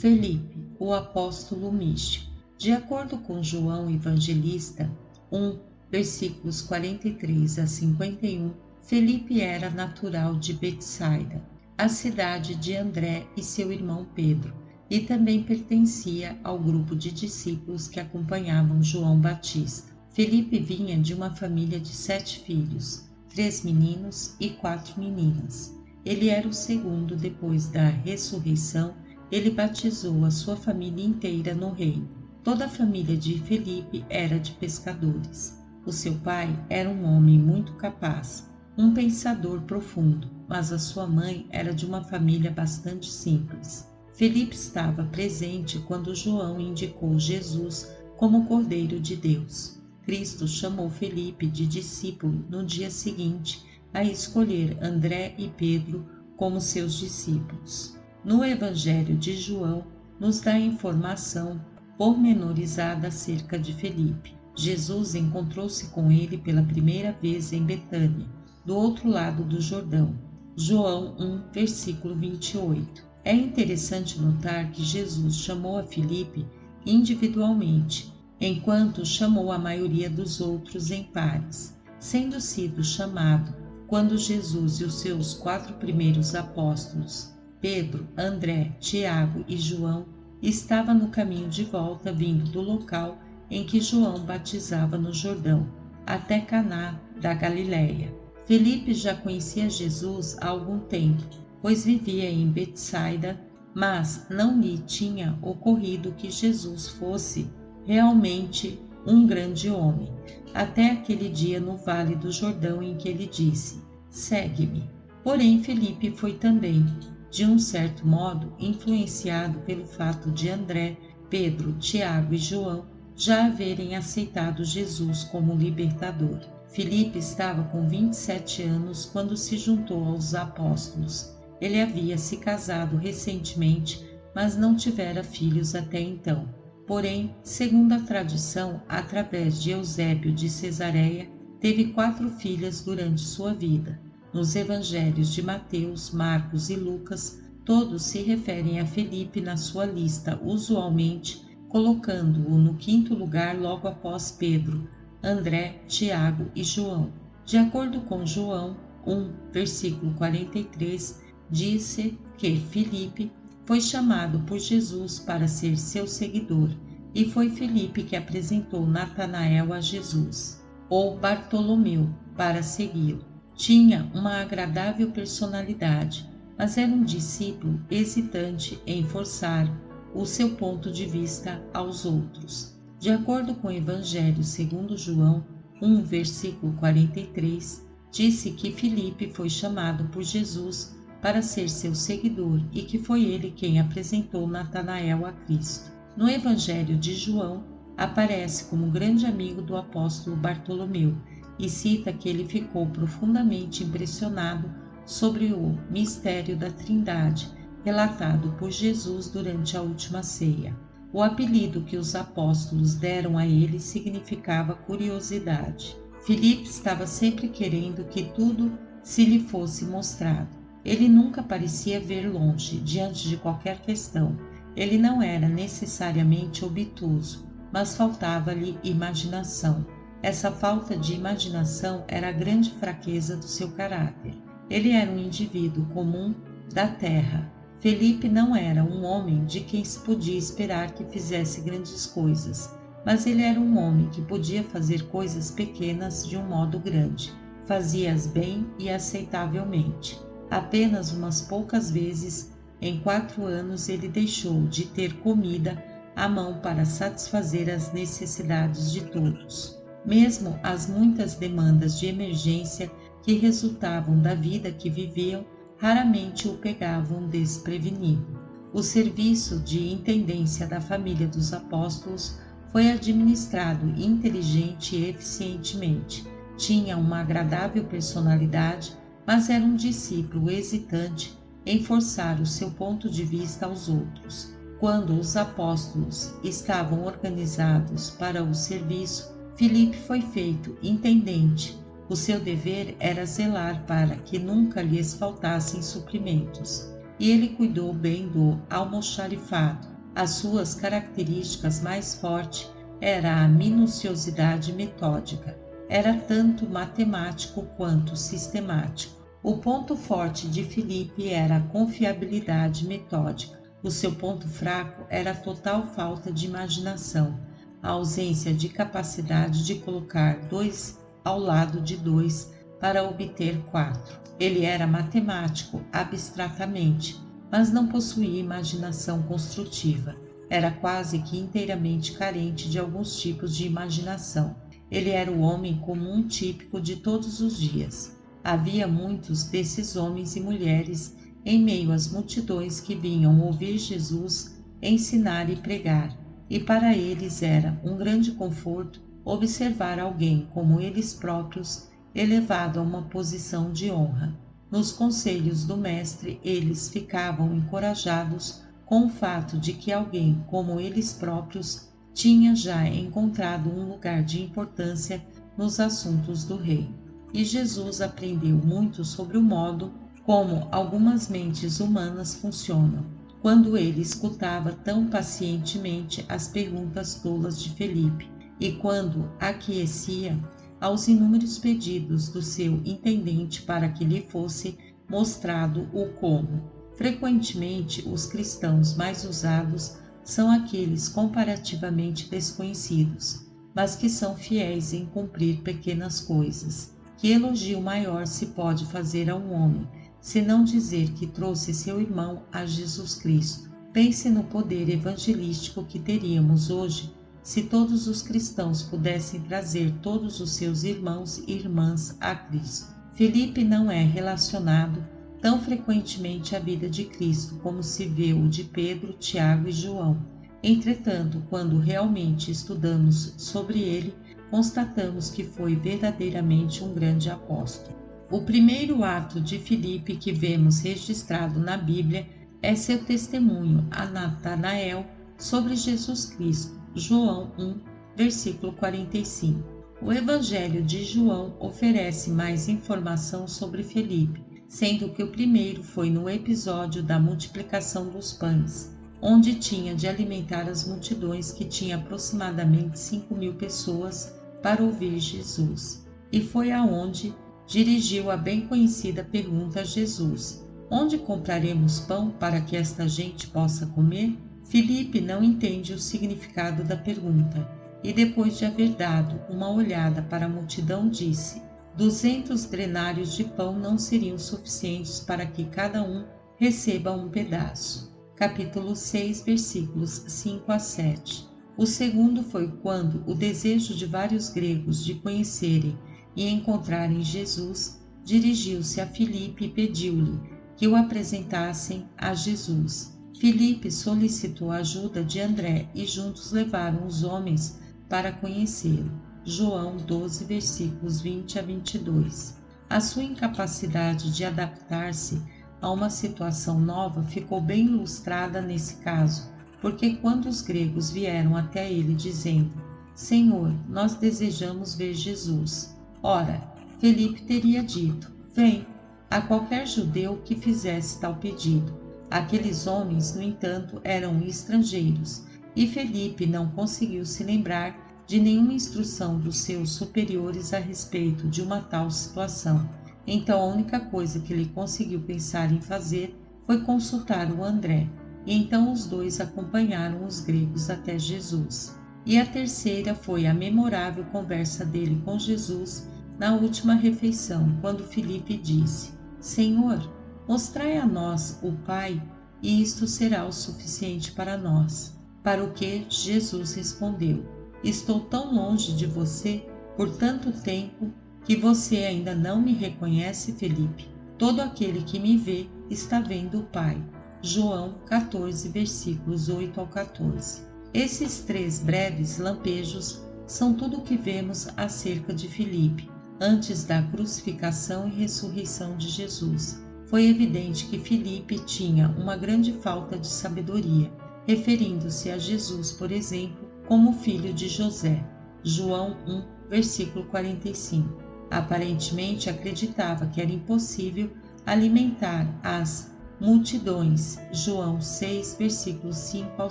Felipe, o apóstolo místico. De acordo com João Evangelista 1, versículos 43 a 51, Felipe era natural de Betsaida, a cidade de André e seu irmão Pedro, e também pertencia ao grupo de discípulos que acompanhavam João Batista. Felipe vinha de uma família de 7 filhos, 3 meninos e 4 meninas. Ele era o segundo depois da ressurreição. Ele batizou a sua família inteira no reino. Toda a família de Felipe era de pescadores. O seu pai era um homem muito capaz, um pensador profundo, mas a sua mãe era de uma família bastante simples. Felipe estava presente quando João indicou Jesus como Cordeiro de Deus. Cristo chamou Felipe de discípulo no dia seguinte a escolher André e Pedro como seus discípulos. No Evangelho de João, nos dá informação pormenorizada acerca de Felipe. Jesus encontrou-se com ele pela primeira vez em Betânia, do outro lado do Jordão. João 1, versículo 28. É interessante notar que Jesus chamou a Felipe individualmente, enquanto chamou a maioria dos outros em pares, sendo sido chamado quando Jesus e os seus 4 primeiros apóstolos, Pedro, André, Tiago e João, estavam no caminho de volta vindo do local em que João batizava no Jordão, até Caná da Galileia. Felipe já conhecia Jesus há algum tempo, pois vivia em Betsaida, mas não lhe tinha ocorrido que Jesus fosse realmente um grande homem, até aquele dia no Vale do Jordão em que ele disse: "Segue-me". Porém, Felipe foi também, de um certo modo, influenciado pelo fato de André, Pedro, Tiago e João já haverem aceitado Jesus como libertador. Felipe estava com 27 anos quando se juntou aos apóstolos. Ele havia se casado recentemente, mas não tivera filhos até então. Porém, segundo a tradição, através de Eusébio de Cesareia, teve 4 filhas durante sua vida. Nos evangelhos de Mateus, Marcos e Lucas, todos se referem a Felipe na sua lista, usualmente colocando-o no 5º lugar logo após Pedro, André, Tiago e João. De acordo com João 1, versículo 43, disse que Felipe foi chamado por Jesus para ser seu seguidor, e foi Felipe que apresentou Natanael a Jesus, ou Bartolomeu, para segui-lo. Tinha uma agradável personalidade, mas era um discípulo hesitante em forçar o seu ponto de vista aos outros. De acordo com o Evangelho segundo João 1, versículo 43, disse que Felipe foi chamado por Jesus para ser seu seguidor e que foi ele quem apresentou Natanael a Cristo. No Evangelho de João, aparece como grande amigo do apóstolo Bartolomeu e cita que ele ficou profundamente impressionado sobre o mistério da Trindade, relatado por Jesus durante a última ceia. O apelido que os apóstolos deram a ele significava curiosidade. Felipe estava sempre querendo que tudo se lhe fosse mostrado. Ele nunca parecia ver longe, diante de qualquer questão. Ele não era necessariamente obtuso, mas faltava-lhe imaginação. Essa falta de imaginação era a grande fraqueza do seu caráter. Ele era um indivíduo comum da terra. Felipe não era um homem de quem se podia esperar que fizesse grandes coisas, mas ele era um homem que podia fazer coisas pequenas de um modo grande. Fazia-as bem e aceitavelmente. Apenas umas poucas vezes, em 4 anos, ele deixou de ter comida à mão para satisfazer as necessidades de todos. Mesmo as muitas demandas de emergência que resultavam da vida que viviam, raramente o pegavam desprevenido. O serviço de intendência da família dos apóstolos foi administrado inteligente e eficientemente. Tinha uma agradável personalidade, mas era um discípulo hesitante em forçar o seu ponto de vista aos outros. Quando os apóstolos estavam organizados para o serviço, Felipe foi feito intendente. O seu dever era zelar para que nunca lhes faltassem suprimentos, e ele cuidou bem do almoxarifado, As suas características mais fortes era a minuciosidade metódica. Era tanto matemático quanto sistemático. O ponto forte de Filipe era a confiabilidade metódica. O seu ponto fraco era a total falta de imaginação, a ausência de capacidade de colocar 2 ao lado de 2 para obter 4. Ele era matemático abstratamente, mas não possuía imaginação construtiva. Era quase que inteiramente carente de alguns tipos de imaginação. Ele era o homem comum típico de todos os dias. Havia muitos desses homens e mulheres em meio às multidões que vinham ouvir Jesus ensinar e pregar, e para eles era um grande conforto observar alguém como eles próprios elevado a uma posição de honra. Nos conselhos do Mestre, eles ficavam encorajados com o fato de que alguém como eles próprios tinha já encontrado um lugar de importância nos assuntos do reino. E Jesus aprendeu muito sobre o modo como algumas mentes humanas funcionam, quando ele escutava tão pacientemente as perguntas tolas de Felipe e quando aquecia aos inúmeros pedidos do seu intendente para que lhe fosse mostrado o como. Frequentemente, os cristãos mais usados são aqueles comparativamente desconhecidos, mas que são fiéis em cumprir pequenas coisas. Que elogio maior se pode fazer a um homem, se não dizer que trouxe seu irmão a Jesus Cristo? Pense no poder evangelístico que teríamos hoje se todos os cristãos pudessem trazer todos os seus irmãos e irmãs a Cristo. Felipe não é relacionado tão frequentemente à vida de Cristo como se vê o de Pedro, Tiago e João. Entretanto, quando realmente estudamos sobre ele, constatamos que foi verdadeiramente um grande apóstolo. O primeiro ato de Filipe que vemos registrado na Bíblia é seu testemunho a Natanael sobre Jesus Cristo, João 1, versículo 45. O Evangelho de João oferece mais informação sobre Filipe, sendo que o primeiro foi no episódio da multiplicação dos pães, onde tinha de alimentar as multidões que tinha aproximadamente 5.000 pessoas para ouvir Jesus. E foi aonde dirigiu a bem conhecida pergunta a Jesus: onde compraremos pão para que esta gente possa comer? Filipe não entende o significado da pergunta e, depois de haver dado uma olhada para a multidão, disse: 200 denários de pão não seriam suficientes para que cada um receba um pedaço. Capítulo 6, versículos 5 a 7. O segundo foi quando o desejo de vários gregos de conhecerem e encontrarem Jesus dirigiu-se a Filipe e pediu-lhe que o apresentassem a Jesus. Filipe solicitou a ajuda de André e juntos levaram os homens para conhecê-lo. João 12, versículos 20 a 22. A sua incapacidade de adaptar-se a uma situação nova ficou bem ilustrada nesse caso, porque quando os gregos vieram até ele dizendo: Senhor, nós desejamos ver Jesus. Ora, Filipe teria dito: vem, a qualquer judeu que fizesse tal pedido. Aqueles homens, no entanto, eram estrangeiros, e Filipe não conseguiu se lembrar de nenhuma instrução dos seus superiores a respeito de uma tal situação. Então a única coisa que ele conseguiu pensar em fazer foi consultar o André, e então os dois acompanharam os gregos até Jesus. E a terceira foi a memorável conversa dele com Jesus na última refeição, quando Filipe disse: Senhor, mostrai a nós o Pai, e isto será o suficiente para nós. Para o que Jesus respondeu: Estou tão longe de você por tanto tempo que você ainda não me reconhece, Filipe. Todo aquele que me vê está vendo o Pai. João 14, versículos 8 ao 14. Esses 3 breves lampejos são tudo o que vemos acerca de Filipe, antes da crucificação e ressurreição de Jesus. Foi evidente que Filipe tinha uma grande falta de sabedoria, referindo-se a Jesus, por exemplo, como filho de José. João 1, versículo 45. Aparentemente acreditava que era impossível alimentar as multidões, João 6, versículos 5 ao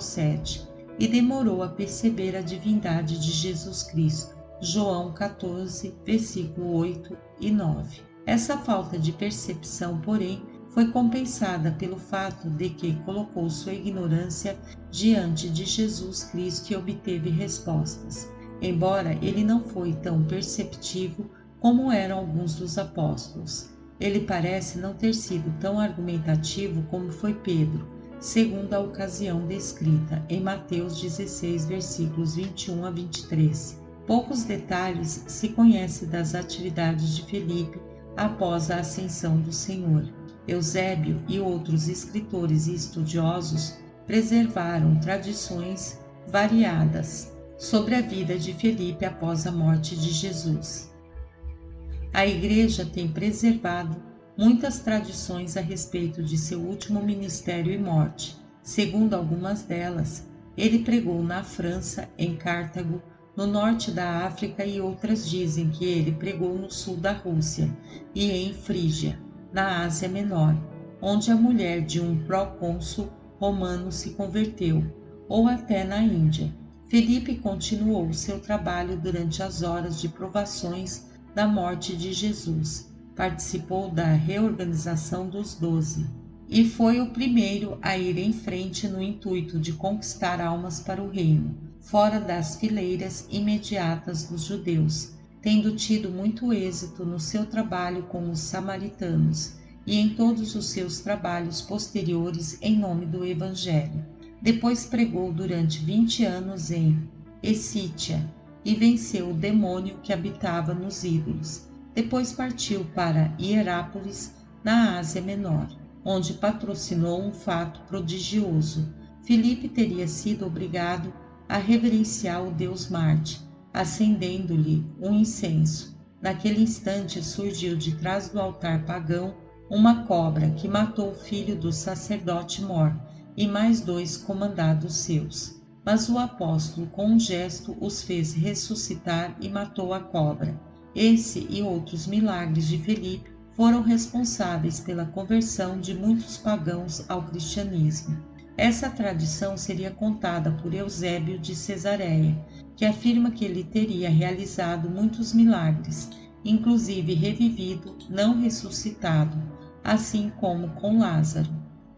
7, e demorou a perceber a divindade de Jesus Cristo, João 14, versículo 8 e 9. Essa falta de percepção, porém, foi compensada pelo fato de que colocou sua ignorância diante de Jesus Cristo e obteve respostas, embora ele não foi tão perceptivo como eram alguns dos apóstolos. Ele parece não ter sido tão argumentativo como foi Pedro, segundo a ocasião descrita em Mateus 16, versículos 21 a 23. Poucos detalhes se conhecem das atividades de Felipe após a ascensão do Senhor. Eusébio e outros escritores e estudiosos preservaram tradições variadas sobre a vida de Felipe após a morte de Jesus. A Igreja tem preservado muitas tradições a respeito de seu último ministério e morte. Segundo algumas delas, ele pregou na França, em Cartago, no norte da África, e outras dizem que ele pregou no sul da Rússia e em Frígia, na Ásia Menor, onde a mulher de um procônsul romano se converteu, ou até na Índia. Felipe continuou seu trabalho durante as horas de provações da morte de Jesus, participou da reorganização dos 12 e foi o primeiro a ir em frente no intuito de conquistar almas para o reino, fora das fileiras imediatas dos judeus, tendo tido muito êxito no seu trabalho com os samaritanos e em todos os seus trabalhos posteriores em nome do Evangelho. Depois pregou durante 20 anos em Escítia e venceu o demônio que habitava nos ídolos. Depois partiu para Hierápolis, na Ásia Menor, onde patrocinou um fato prodigioso. Filipe teria sido obrigado a reverenciar o deus Marte, acendendo-lhe um incenso. Naquele instante surgiu de trás do altar pagão uma cobra que matou o filho do sacerdote Mor e mais 2 comandados seus. Mas o apóstolo, com um gesto, os fez ressuscitar e matou a cobra. Esse e outros milagres de Felipe foram responsáveis pela conversão de muitos pagãos ao cristianismo. Essa tradição seria contada por Eusébio de Cesareia, que afirma que ele teria realizado muitos milagres, inclusive revivido, não ressuscitado, assim como com Lázaro.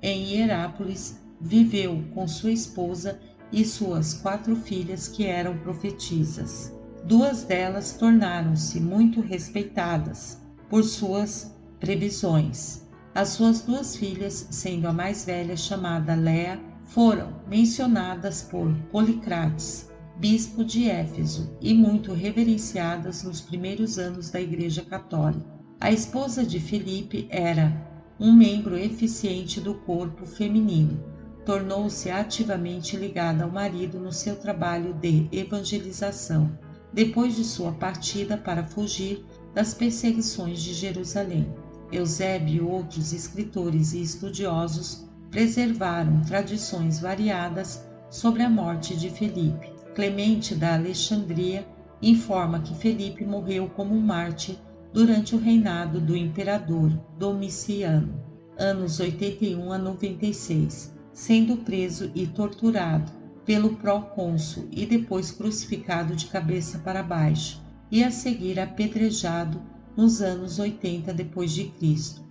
Em Hierápolis, viveu com sua esposa e suas 4 filhas que eram profetisas. 2 delas tornaram-se muito respeitadas por suas previsões. As suas 2 filhas, sendo a mais velha chamada Léa, foram mencionadas por Policrates, bispo de Éfeso, e muito reverenciadas nos primeiros anos da Igreja Católica. A esposa de Filipe era um membro eficiente do corpo feminino. Tornou-se ativamente ligada ao marido no seu trabalho de evangelização, depois de sua partida para fugir das perseguições de Jerusalém. Eusébio e outros escritores e estudiosos preservaram tradições variadas sobre a morte de Filipe. Clemente da Alexandria informa que Filipe morreu como um mártir durante o reinado do imperador Domiciano, anos 81 a 96, sendo preso e torturado pelo procônsul e depois crucificado de cabeça para baixo, e a seguir apedrejado nos anos 80 d.C.,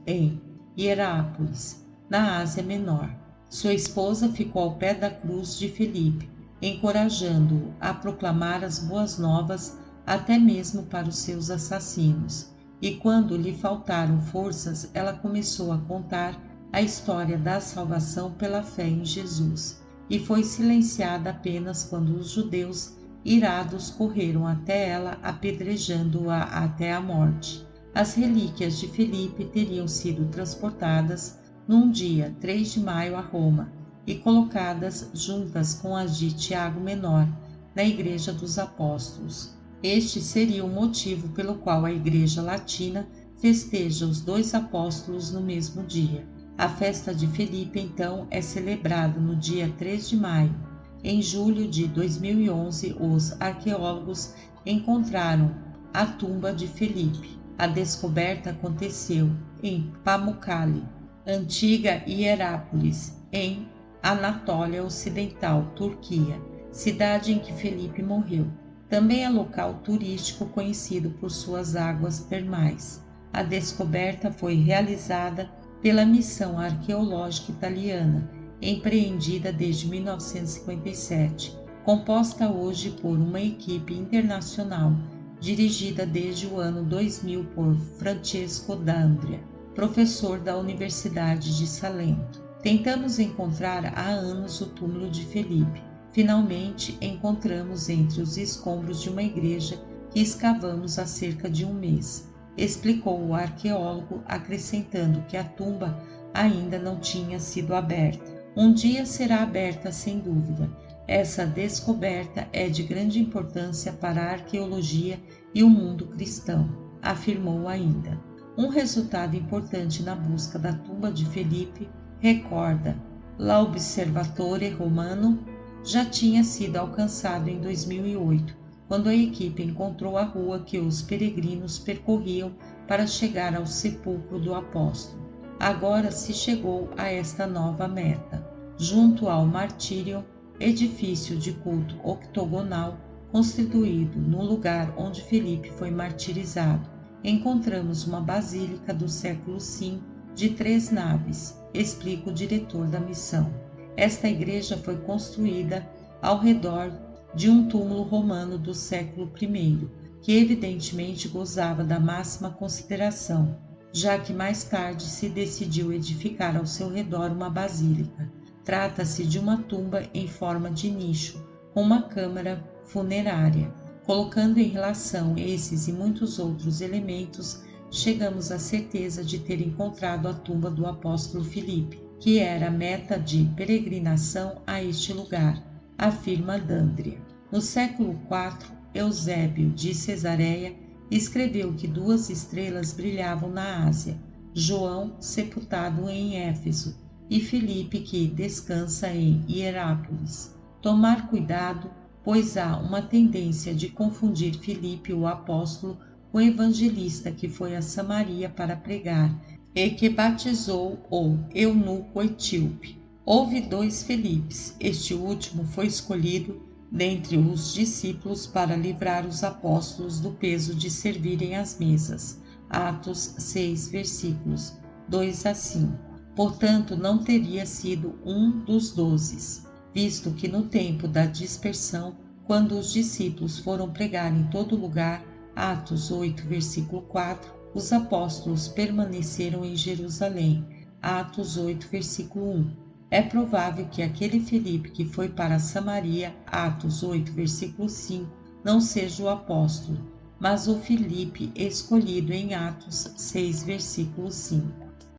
em Hierápolis, na Ásia Menor. Sua esposa ficou ao pé da cruz de Filipe, encorajando-o a proclamar as boas novas até mesmo para os seus assassinos, e quando lhe faltaram forças, ela começou a contar a história da salvação pela fé em Jesus, e foi silenciada apenas quando os judeus irados correram até ela, apedrejando-a até a morte. As relíquias de Filipe teriam sido transportadas num dia 3 de maio a Roma e colocadas juntas com as de Tiago Menor na Igreja dos Apóstolos. Este seria o motivo pelo qual a Igreja Latina festeja os 2 apóstolos no mesmo dia. A festa de Filipe, então, é celebrada no dia 3 de maio. Em julho de 2011, os arqueólogos encontraram a tumba de Filipe. A descoberta aconteceu em Pamukkale, Antiga Hierápolis, em Anatólia Ocidental, Turquia, cidade em que Felipe morreu. Também é local turístico conhecido por suas águas termais. A descoberta foi realizada pela missão arqueológica italiana, empreendida desde 1957, composta hoje por uma equipe internacional, dirigida desde o ano 2000 por Francesco D'Andrea, professor da Universidade de Salento. Tentamos encontrar há anos o túmulo de Felipe. Finalmente encontramos entre os escombros de uma igreja que escavamos há cerca de um mês, explicou o arqueólogo, acrescentando que a tumba ainda não tinha sido aberta. Um dia será aberta sem dúvida. Essa descoberta é de grande importância para a arqueologia e o mundo cristão, afirmou ainda. Um resultado importante na busca da tumba de Felipe, recorda, l'Osservatore Romano, já tinha sido alcançado em 2008, quando a equipe encontrou a rua que os peregrinos percorriam para chegar ao sepulcro do apóstolo. Agora se chegou a esta nova meta. Junto ao Martírio, edifício de culto octogonal constituído no lugar onde Felipe foi martirizado, encontramos uma basílica do século V de 3 naves, explica o diretor da missão. Esta igreja foi construída ao redor de um túmulo romano do século I, que evidentemente gozava da máxima consideração, já que mais tarde se decidiu edificar ao seu redor uma basílica. Trata-se de uma tumba em forma de nicho, com uma câmara funerária. Colocando em relação esses e muitos outros elementos, chegamos à certeza de ter encontrado a tumba do apóstolo Filipe, que era meta de peregrinação a este lugar, afirma D'Andrea. No século IV, Eusébio de Cesareia escreveu que 2 estrelas brilhavam na Ásia, João sepultado em Éfeso e Filipe que descansa em Hierápolis. Tomar cuidado, pois há uma tendência de confundir Filipe, o apóstolo, com o evangelista que foi a Samaria para pregar e que batizou o eunuco etíope. Houve 2 Filipes, este último foi escolhido dentre os discípulos para livrar os apóstolos do peso de servirem às mesas. Atos 6, versículos 2 a 5. Portanto, não teria sido um dos 12, visto que no tempo da dispersão, quando os discípulos foram pregar em todo lugar, Atos 8, versículo 4, os apóstolos permaneceram em Jerusalém, Atos 8, versículo 1. É provável que aquele Filipe que foi para Samaria, Atos 8, versículo 5, não seja o apóstolo, mas o Filipe escolhido em Atos 6, versículo 5.